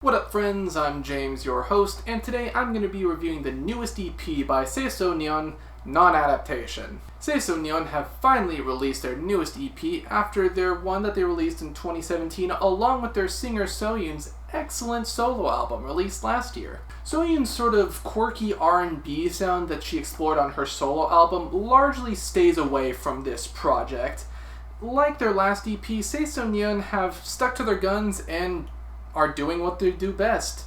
What up friends, I'm James, your host, and today I'm going to be reviewing the newest EP by Owne, Nonadaptation. Owne have finally released their newest EP after their one that they released in 2017 along with their singer Soyun's excellent solo album released last year. Soyun's sort of quirky R&B sound that she explored on her solo album largely stays away from this project. Like their last EP, Owne have stuck to their guns and are doing what they do best: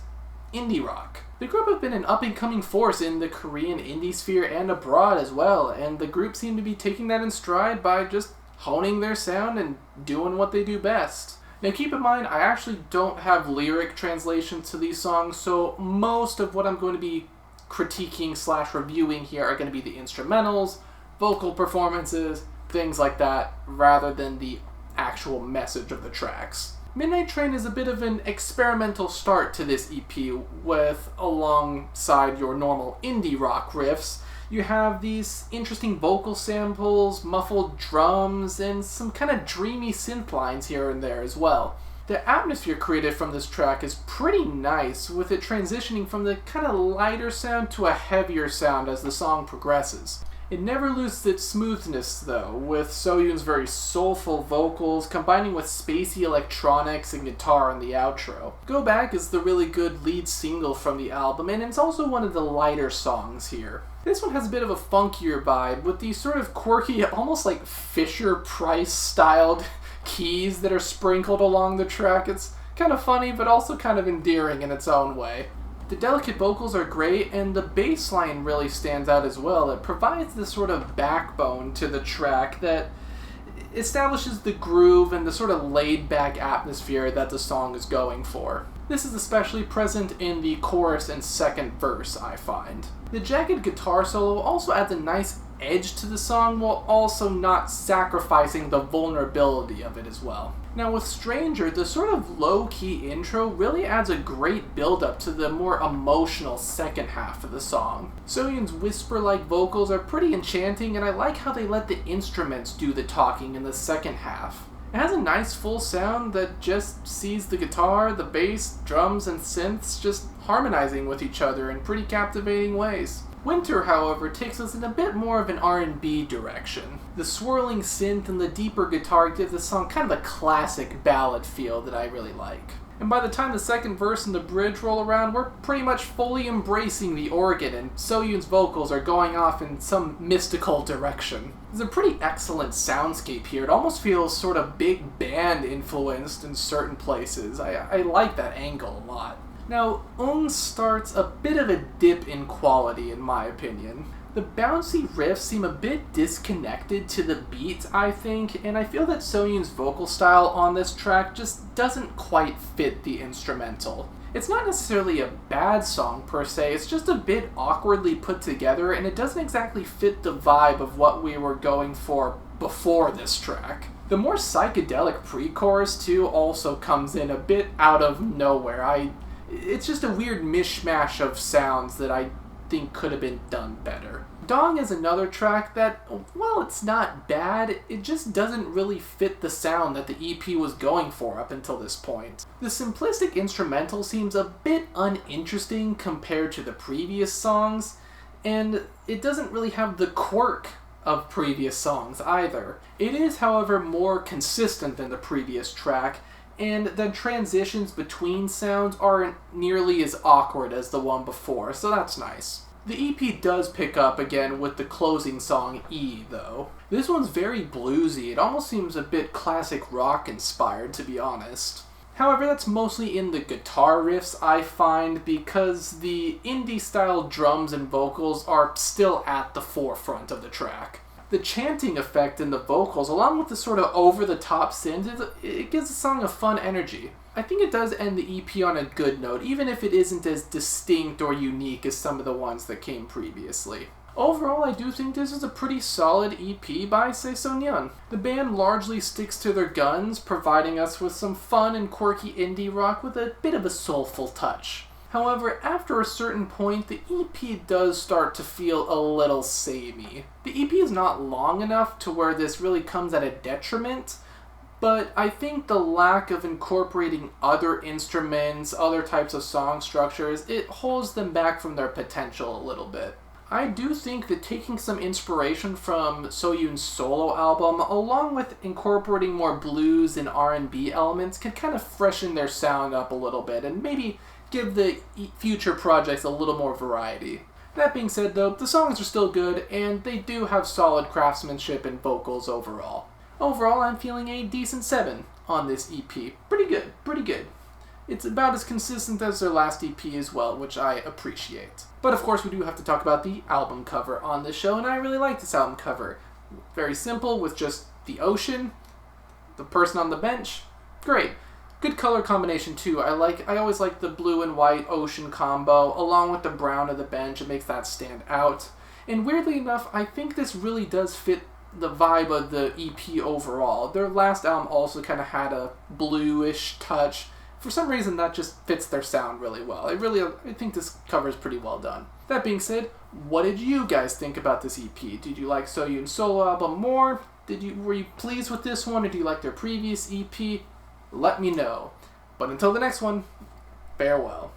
indie rock. The group have been an up-and-coming force in the Korean indie sphere and abroad as well, and the group seem to be taking that in stride by just honing their sound and doing what they do best. Now keep in mind, I actually don't have lyric translations to these songs, so most of what I'm going to be critiquing / reviewing here are going to be the instrumentals, vocal performances, things like that, rather than the actual message of the tracks. Midnight Train is a bit of an experimental start to this EP with, alongside your normal indie rock riffs, you have these interesting vocal samples, muffled drums, and some kind of dreamy synth lines here and there as well. The atmosphere created from this track is pretty nice, with it transitioning from the kind of lighter sound to a heavier sound as the song progresses. It never loses its smoothness though, with Soyun's very soulful vocals combining with spacey electronics and guitar in the outro. Go Back is the really good lead single from the album, and it's also one of the lighter songs here. This one has a bit of a funkier vibe, with these sort of quirky, almost like Fisher-Price styled keys that are sprinkled along the track. It's kind of funny, but also kind of endearing in its own way. The delicate vocals are great, and the bass line really stands out as well. It provides this sort of backbone to the track that establishes the groove and the sort of laid-back atmosphere that the song is going for. This is especially present in the chorus and second verse, I find. The jagged guitar solo also adds a nice edge to the song while also not sacrificing the vulnerability of it as well. Now with Stranger, the sort of low-key intro really adds a great build-up to the more emotional second half of the song. Soyun's whisper-like vocals are pretty enchanting, and I like how they let the instruments do the talking in the second half. It has a nice full sound that just sees the guitar, the bass, drums, and synths just harmonizing with each other in pretty captivating ways. Winter, however, takes us in a bit more of an R&B direction. The swirling synth and the deeper guitar give the song kind of a classic ballad feel that I really like. And by the time the second verse and the bridge roll around, we're pretty much fully embracing the organ, and Soyun's vocals are going off in some mystical direction. There's a pretty excellent soundscape here. It almost feels sort of big band influenced in certain places. I like that angle a lot. Now, Owne starts a bit of a dip in quality in my opinion. The bouncy riffs seem a bit disconnected to the beat, I think, and I feel that Soyun's vocal style on this track just doesn't quite fit the instrumental. It's not necessarily a bad song per se, it's just a bit awkwardly put together, and it doesn't exactly fit the vibe of what we were going for before this track. The more psychedelic pre-chorus too also comes in a bit out of nowhere. It's just a weird mishmash of sounds that I think could have been done better. Daang is another track that, while it's not bad, it just doesn't really fit the sound that the EP was going for up until this point. The simplistic instrumental seems a bit uninteresting compared to the previous songs, and it doesn't really have the quirk of previous songs either. It is, however, more consistent than the previous track, and the transitions between sounds aren't nearly as awkward as the one before, so that's nice. The EP does pick up again with the closing song E, though. This one's very bluesy. It almost seems a bit classic rock inspired, to be honest. However, that's mostly in the guitar riffs, I find, because the indie-style drums and vocals are still at the forefront of the track. The chanting effect in the vocals, along with the sort of over-the-top synth, it gives the song a fun energy. I think it does end the EP on a good note, even if it isn't as distinct or unique as some of the ones that came previously. Overall, I do think this is a pretty solid EP by Owne. The band largely sticks to their guns, providing us with some fun and quirky indie rock with a bit of a soulful touch. However, after a certain point, the EP does start to feel a little samey. The EP is not long enough to where this really comes at a detriment, but I think the lack of incorporating other instruments, other types of song structures, it holds them back from their potential a little bit. I do think that taking some inspiration from Soyun's solo album, along with incorporating more blues and R&B elements, could kind of freshen their sound up a little bit and maybe give the future projects a little more variety. That being said though, the songs are still good and they do have solid craftsmanship and vocals overall. Overall, I'm feeling a decent 7 on this EP. Pretty good, pretty good. It's about as consistent as their last EP as well, which I appreciate. But of course we do have to talk about the album cover on this show, and I really like this album cover. Very simple, with just the ocean, the person on the bench. Great. Good color combination too. I always like the blue and white ocean combo, along with the brown of the bench. It makes that stand out. And weirdly enough, I think this really does fit the vibe of the EP overall. Their last album also kind of had a bluish touch. For some reason, that just fits their sound really well. I think this cover is pretty well done. That being said, what did you guys think about this EP? Did you like Soyun's solo album more? Were you pleased with this one, or do you like their previous EP? Let me know. But until the next one, farewell.